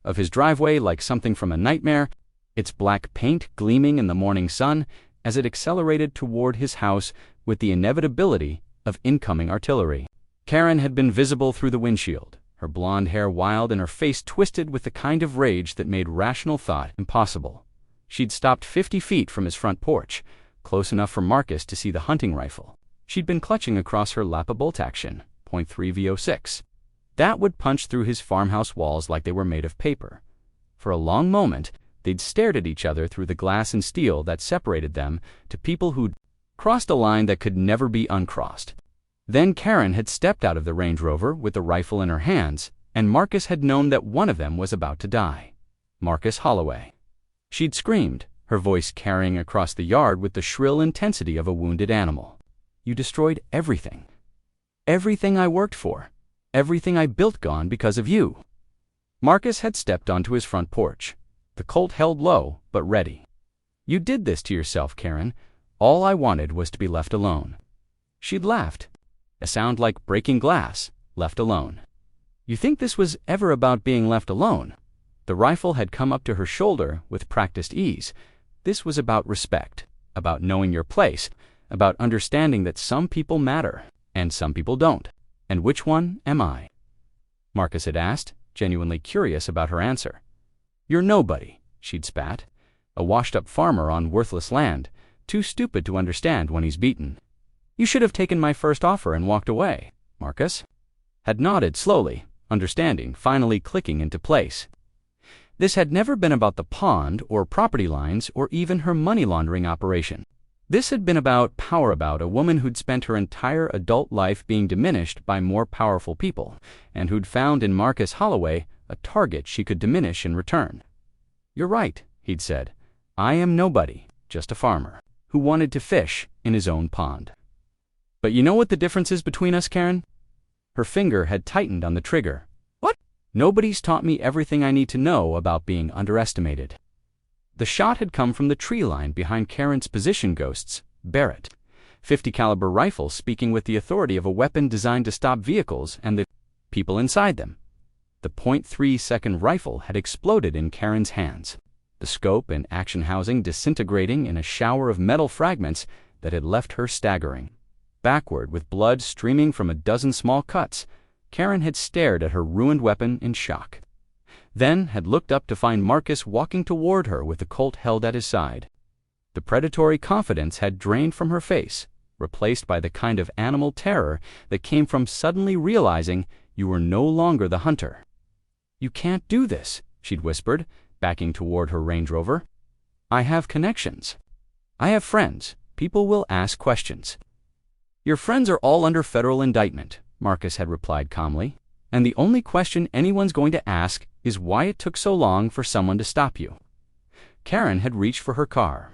of his driveway like something from a nightmare, its black paint gleaming in the morning sun as it accelerated toward his house with the inevitability of incoming artillery. Karen had been visible through the windshield, her blonde hair wild and her face twisted with the kind of rage that made rational thought impossible. She'd stopped 50 feet from his front porch, close enough for Marcus to see the hunting rifle. She'd been clutching across her lap a bolt-action, .3 VO6. That would punch through his farmhouse walls like they were made of paper. For a long moment, they'd stared at each other through the glass and steel that separated them to people who'd crossed a line that could never be uncrossed. Then Karen had stepped out of the Range Rover with the rifle in her hands, and Marcus had known that one of them was about to die. Marcus Holloway. She'd screamed, her voice carrying across the yard with the shrill intensity of a wounded animal. You destroyed everything. Everything I worked for. Everything I built gone because of you. Marcus had stepped onto his front porch, the Colt held low but ready. You did this to yourself, Karen. All I wanted was to be left alone. She'd laughed. A sound like breaking glass, left alone. You think this was ever about being left alone? The rifle had come up to her shoulder with practiced ease. This was about respect, about knowing your place, about understanding that some people matter, and some people don't. And which one am I? Marcus had asked, genuinely curious about her answer. You're nobody, she'd spat. A washed-up farmer on worthless land, too stupid to understand when he's beaten. You should have taken my first offer and walked away, Marcus had nodded slowly, understanding finally clicking into place. This had never been about the pond or property lines or even her money laundering operation. This had been about power, about a woman who'd spent her entire adult life being diminished by more powerful people, and who'd found in Marcus Holloway a target she could diminish in return. You're right, he'd said. I am nobody, just a farmer, who wanted to fish in his own pond. But you know what the difference is between us, Karen? Her finger had tightened on the trigger. What? Nobody's taught me everything I need to know about being underestimated. The shot had come from the tree line behind Karen's position ghosts, Barrett. 50 caliber rifle speaking with the authority of a weapon designed to stop vehicles and the people inside them. The .3-second rifle had exploded in Karen's hands, the scope and action housing disintegrating in a shower of metal fragments that had left her staggering. Backward, with blood streaming from a dozen small cuts, Karen had stared at her ruined weapon in shock. Then had looked up to find Marcus walking toward her with the Colt held at his side. The predatory confidence had drained from her face, replaced by the kind of animal terror that came from suddenly realizing you were no longer the hunter. You can't do this, she'd whispered, backing toward her Range Rover. I have connections. I have friends. People will ask questions. Your friends are all under federal indictment, Marcus had replied calmly, and the only question anyone's going to ask is why it took so long for someone to stop you. Karen had reached for her car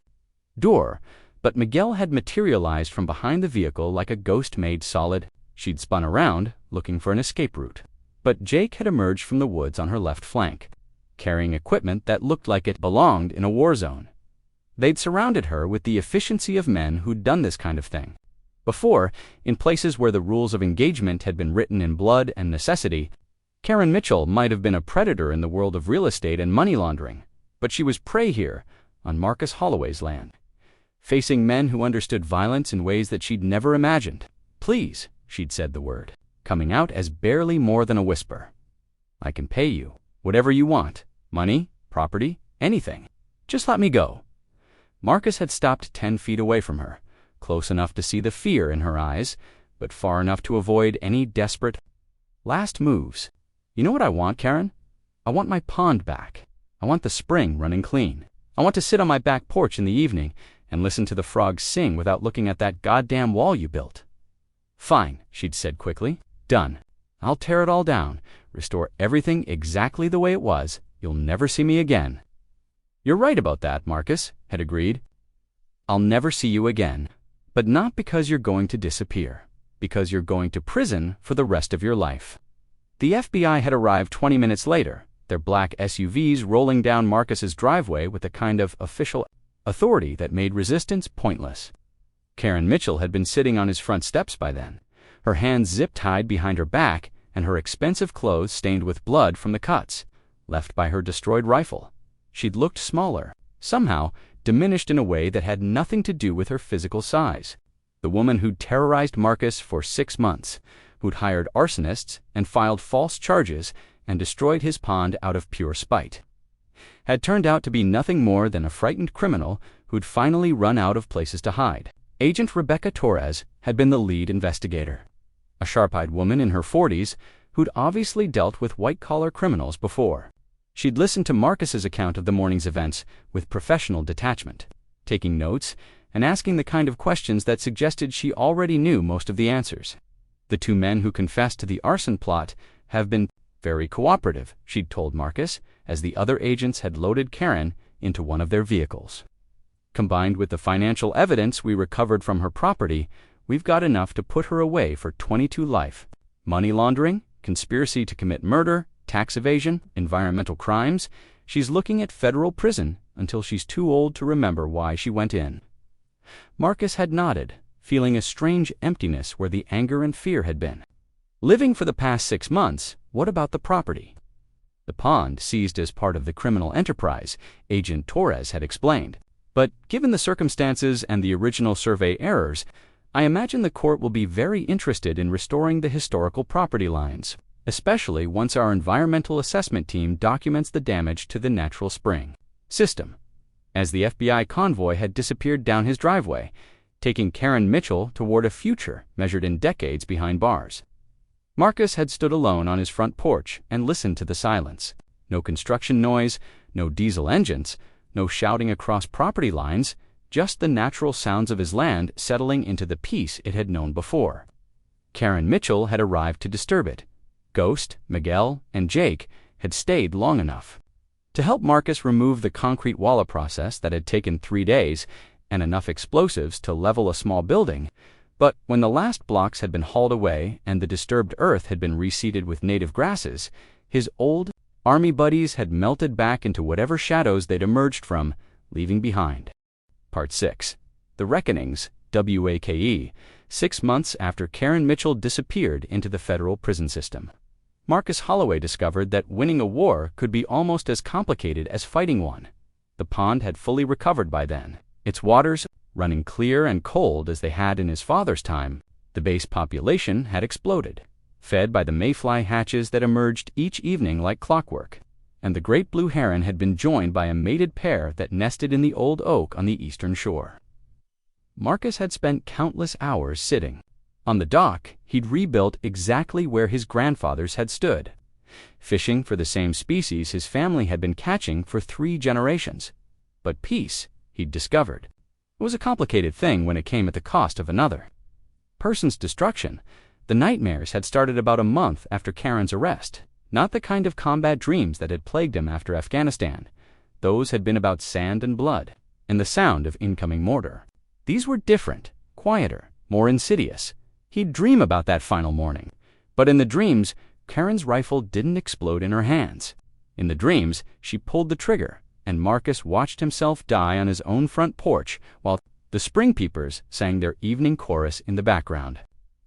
door, but Miguel had materialized from behind the vehicle like a ghost made solid. She'd spun around, looking for an escape route. But Jake had emerged from the woods on her left flank, carrying equipment that looked like it belonged in a war zone. They'd surrounded her with the efficiency of men who'd done this kind of thing before, in places where the rules of engagement had been written in blood and necessity. Karen Mitchell might have been a predator in the world of real estate and money laundering, but she was prey here, on Marcus Holloway's land, facing men who understood violence in ways that she'd never imagined. "Please," she'd said the word, coming out as barely more than a whisper. "I can pay you, whatever you want, money, property, anything. Just let me go." Marcus had stopped 10 feet away from her, close enough to see the fear in her eyes, but far enough to avoid any desperate last moves. "You know what I want, Karen? I want my pond back. I want the spring running clean. I want to sit on my back porch in the evening and listen to the frogs sing without looking at that goddamn wall you built." "Fine," she'd said quickly. "Done. I'll tear it all down, restore everything exactly the way it was. You'll never see me again." "You're right about that," Marcus had agreed. "I'll never see you again. But not because you're going to disappear, because you're going to prison for the rest of your life." The FBI had arrived 20 minutes later, their black SUVs rolling down Marcus's driveway with a kind of official authority that made resistance pointless. Karen Mitchell had been sitting on his front steps by then, her hands zip-tied behind her back and her expensive clothes stained with blood from the cuts left by her destroyed rifle. She'd looked smaller, somehow diminished in a way that had nothing to do with her physical size. The woman who'd terrorized Marcus for 6 months, who'd hired arsonists and filed false charges and destroyed his pond out of pure spite, had turned out to be nothing more than a frightened criminal who'd finally run out of places to hide. Agent Rebecca Torres had been the lead investigator, a sharp-eyed woman in her 40s who'd obviously dealt with white-collar criminals before. She'd listened to Marcus's account of the morning's events with professional detachment, taking notes and asking the kind of questions that suggested she already knew most of the answers. "The 2 men who confessed to the arson plot have been very cooperative," she'd told Marcus, as the other agents had loaded Karen into one of their vehicles. "Combined with the financial evidence we recovered from her property, we've got enough to put her away for 22 life. Money laundering, conspiracy to commit murder, tax evasion, environmental crimes. She's looking at federal prison until she's too old to remember why she went in." Marcus had nodded, feeling a strange emptiness where the anger and fear had been. "Living for the past 6 months, what about the property?" "The pond seized as part of the criminal enterprise," Agent Torres had explained. "But given the circumstances and the original survey errors, I imagine the court will be very interested in restoring the historical property lines, especially once our environmental assessment team documents the damage to the natural spring system," as the FBI convoy had disappeared down his driveway, taking Karen Mitchell toward a future measured in decades behind bars. Marcus had stood alone on his front porch and listened to the silence. No construction noise, no diesel engines, no shouting across property lines, just the natural sounds of his land settling into the peace it had known before. Karen Mitchell had arrived to disturb it. Ghost, Miguel, and Jake had stayed long enough to help Marcus remove the concrete walla process that had taken 3 days and enough explosives to level a small building. But when the last blocks had been hauled away and the disturbed earth had been reseeded with native grasses, his old army buddies had melted back into whatever shadows they'd emerged from, leaving behind. Part 6. The Reckonings, WAKE, 6 months after Karen Mitchell disappeared into the federal prison system. Marcus Holloway discovered that winning a war could be almost as complicated as fighting one. The pond had fully recovered by then, its waters running clear and cold as they had in his father's time. The base population had exploded, fed by the mayfly hatches that emerged each evening like clockwork, and the great blue heron had been joined by a mated pair that nested in the old oak on the eastern shore. Marcus had spent countless hours sitting. On the dock, he'd rebuilt exactly where his grandfathers had stood, fishing for the same species his family had been catching for 3 generations. But peace, he'd discovered, was a complicated thing when it came at the cost of another person's destruction. The nightmares had started about a month after Karen's arrest, not the kind of combat dreams that had plagued him after Afghanistan, Those had been about sand and blood, and the sound of incoming mortar. These were different, quieter, more insidious. He'd dream about that final morning. But in the dreams, Karen's rifle didn't explode in her hands. In the dreams, she pulled the trigger, and Marcus watched himself die on his own front porch while the Spring Peepers sang their evening chorus in the background.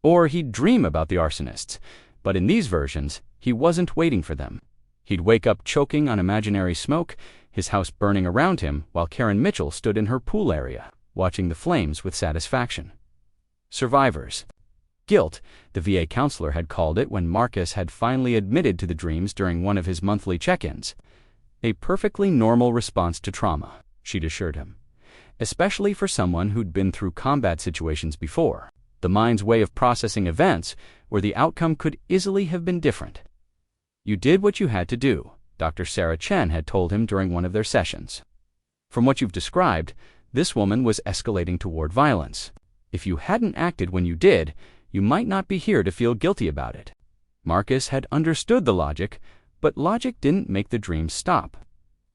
Or he'd dream about the arsonists, but in these versions, he wasn't waiting for them. He'd wake up choking on imaginary smoke, his house burning around him while Karen Mitchell stood in her pool area, watching the flames with satisfaction. Survivors. Guilt, the VA counselor had called it when Marcus had finally admitted to the dreams during one of his monthly check-ins. A perfectly normal response to trauma, she'd assured him, especially for someone who'd been through combat situations before. The mind's way of processing events where the outcome could easily have been different. You did what you had to do, Dr. Sarah Chen had told him during one of their sessions. From what you've described, this woman was escalating toward violence. If you hadn't acted when you did, you might not be here to feel guilty about it. Marcus had understood the logic, but logic didn't make the dreams stop.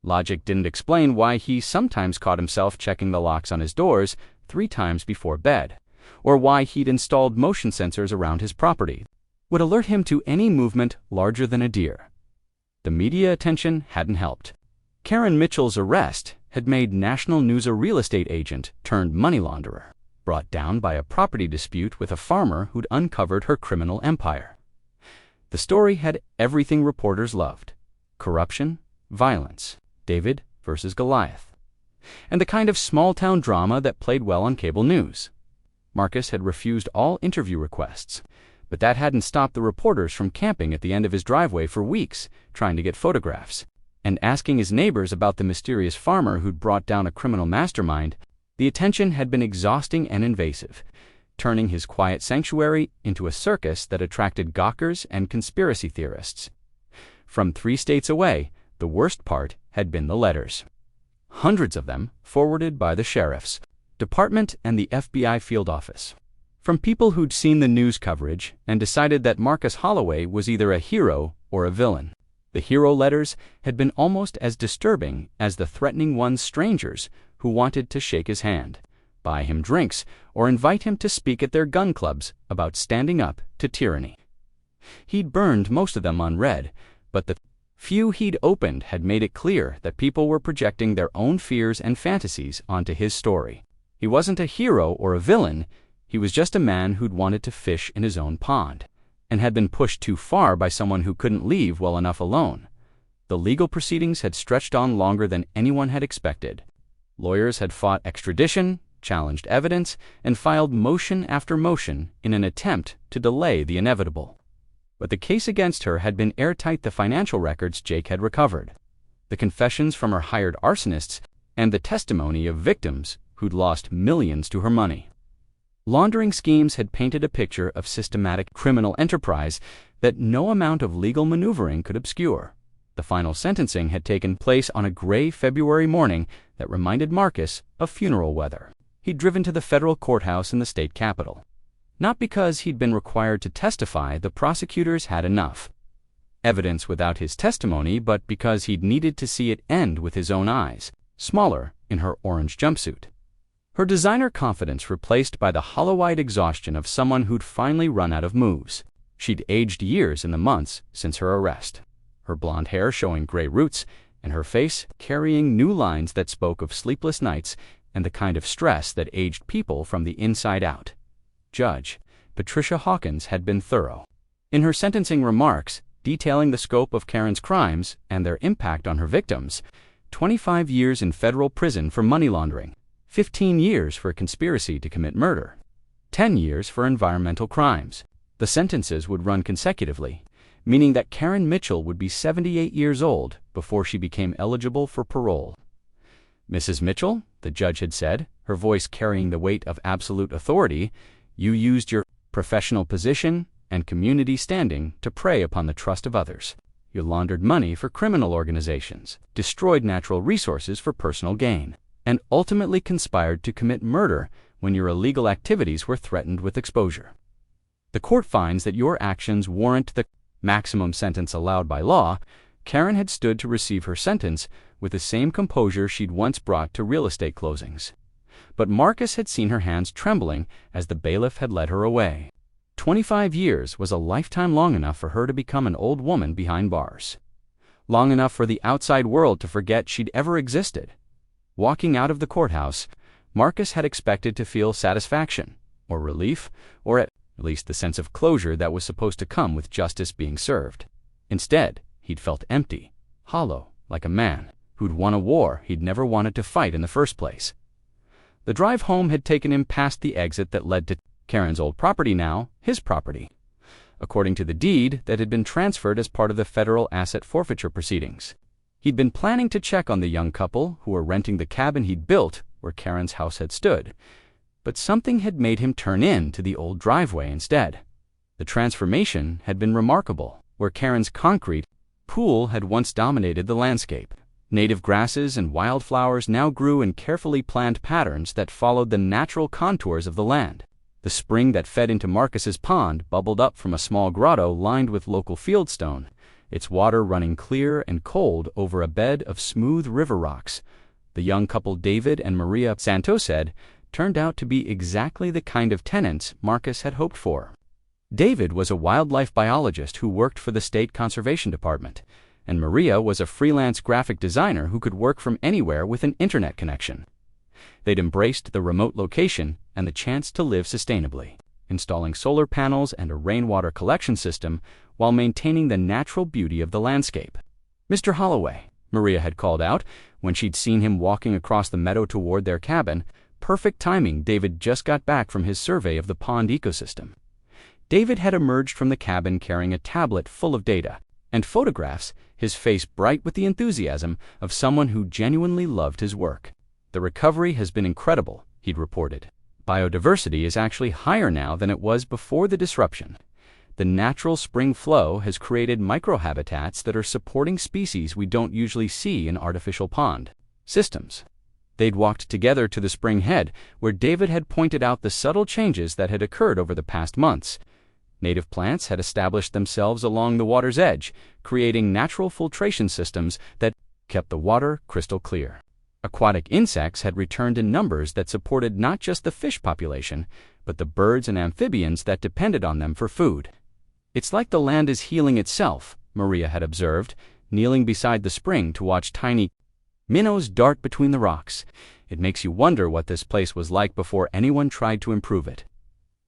Logic didn't explain why he sometimes caught himself checking the locks on his doors 3 times before bed, or why he'd installed motion sensors around his property would alert him to any movement larger than a deer. The media attention hadn't helped. Karen Mitchell's arrest had made national news a real estate agent turned money launderer, brought down by a property dispute with a farmer who'd uncovered her criminal empire. The story had everything reporters loved: corruption, violence, David versus Goliath, and the kind of small-town drama that played well on cable news. Marcus had refused all interview requests, but that hadn't stopped the reporters from camping at the end of his driveway for weeks, trying to get photographs, and asking his neighbors about the mysterious farmer who'd brought down a criminal mastermind. The attention had been exhausting and invasive, turning his quiet sanctuary into a circus that attracted gawkers and conspiracy theorists. From 3 states away, the worst part had been the letters. Hundreds of them forwarded by the sheriff's department and the FBI field office. From people who'd seen the news coverage and decided that Marcus Holloway was either a hero or a villain. The hero letters had been almost as disturbing as the threatening ones strangers who wanted to shake his hand, buy him drinks, or invite him to speak at their gun clubs about standing up to tyranny. He'd burned most of them unread, but the few he'd opened had made it clear that people were projecting their own fears and fantasies onto his story. He wasn't a hero or a villain. He was just a man who'd wanted to fish in his own pond, and had been pushed too far by someone who couldn't leave well enough alone. The legal proceedings had stretched on longer than anyone had expected. Lawyers had fought extradition, challenged evidence, and filed motion after motion in an attempt to delay the inevitable. But the case against her had been airtight. The financial records Jake had recovered, the confessions from her hired arsonists, and the testimony of victims who'd lost millions to her money. Laundering schemes had painted a picture of systematic criminal enterprise that no amount of legal maneuvering could obscure. The final sentencing had taken place on a gray February morning that reminded Marcus of funeral weather. He'd driven to the federal courthouse in the state capital. Not because he'd been required to testify, the prosecutors had enough evidence without his testimony, but because he'd needed to see it end with his own eyes, smaller in her orange jumpsuit. Her designer confidence replaced by the hollow-eyed exhaustion of someone who'd finally run out of moves. She'd aged years in the months since her arrest, her blonde hair showing gray roots, and her face carrying new lines that spoke of sleepless nights and the kind of stress that aged people from the inside out. Judge Patricia Hawkins had been thorough. In her sentencing remarks, detailing the scope of Karen's crimes and their impact on her victims: 25 years in federal prison for money laundering, 15 years for a conspiracy to commit murder, 10 years for environmental crimes. The sentences would run consecutively, meaning that Karen Mitchell would be 78 years old before she became eligible for parole. "Mrs. Mitchell," the judge had said, her voice carrying the weight of absolute authority, "you used your professional position and community standing to prey upon the trust of others. You laundered money for criminal organizations, destroyed natural resources for personal gain, and ultimately conspired to commit murder when your illegal activities were threatened with exposure. The court finds that your actions warrant the maximum sentence allowed by law, Karen had stood to receive her sentence with the same composure she'd once brought to real estate closings. But Marcus had seen her hands trembling as the bailiff had led her away. 25 years was a lifetime long enough for her to become an old woman behind bars. Long enough for the outside world to forget she'd ever existed. Walking out of the courthouse, Marcus had expected to feel satisfaction, or relief, or at least the sense of closure that was supposed to come with justice being served. Instead, he'd felt empty, hollow, like a man who'd won a war he'd never wanted to fight in the first place. The drive home had taken him past the exit that led to Karen's old property, now his property, according to the deed that had been transferred as part of the federal asset forfeiture proceedings. He'd been planning to check on the young couple who were renting the cabin he'd built where Karen's house had stood, but something had made him turn in to the old driveway instead. The transformation had been remarkable. Where Karen's concrete pool had once dominated the landscape, native grasses and wildflowers now grew in carefully planned patterns that followed the natural contours of the land. The spring that fed into Marcus's pond bubbled up from a small grotto lined with local fieldstone, its water running clear and cold over a bed of smooth river rocks. The young couple David and Maria Santos said turned out to be exactly the kind of tenants Marcus had hoped for. David was a wildlife biologist who worked for the state conservation department, and Maria was a freelance graphic designer who could work from anywhere with an internet connection. They'd embraced the remote location and the chance to live sustainably, installing solar panels and a rainwater collection system while maintaining the natural beauty of the landscape. "Mr. Holloway," Maria had called out when she'd seen him walking across the meadow toward their cabin. Perfect timing. David just got back from his survey of the pond ecosystem. David had emerged from the cabin carrying a tablet full of data and photographs, his face bright with the enthusiasm of someone who genuinely loved his work. "The recovery has been incredible," he'd reported. "Biodiversity is actually higher now than it was before the disruption. The natural spring flow has created microhabitats that are supporting species we don't usually see in artificial pond systems." They'd walked together to the spring head, where David had pointed out the subtle changes that had occurred over the past months. Native plants had established themselves along the water's edge, creating natural filtration systems that kept the water crystal clear. Aquatic insects had returned in numbers that supported not just the fish population, but the birds and amphibians that depended on them for food. "It's like the land is healing itself," Maria had observed, kneeling beside the spring to watch tiny minnows dart between the rocks. "It makes you wonder what this place was like before anyone tried to improve it."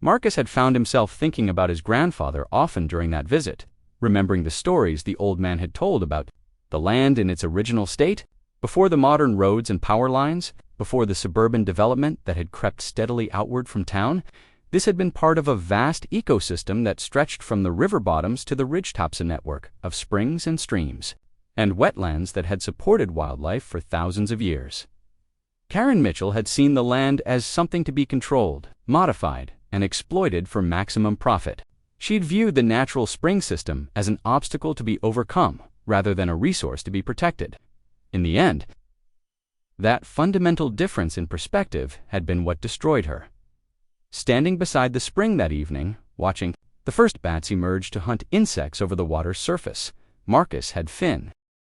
Marcus had found himself thinking about his grandfather often during that visit, remembering the stories the old man had told about the land in its original state, before the modern roads and power lines, before the suburban development that had crept steadily outward from town. This had been part of a vast ecosystem that stretched from the river bottoms to the ridgetops, a network of springs and streams, and wetlands that had supported wildlife for thousands of years. Karen Mitchell had seen the land as something to be controlled, modified, and exploited for maximum profit. She'd viewed the natural spring system as an obstacle to be overcome rather than a resource to be protected. In the end, that fundamental difference in perspective had been what destroyed her. Standing beside the spring that evening, watching the first bats emerge to hunt insects over the water's surface, Marcus had Finn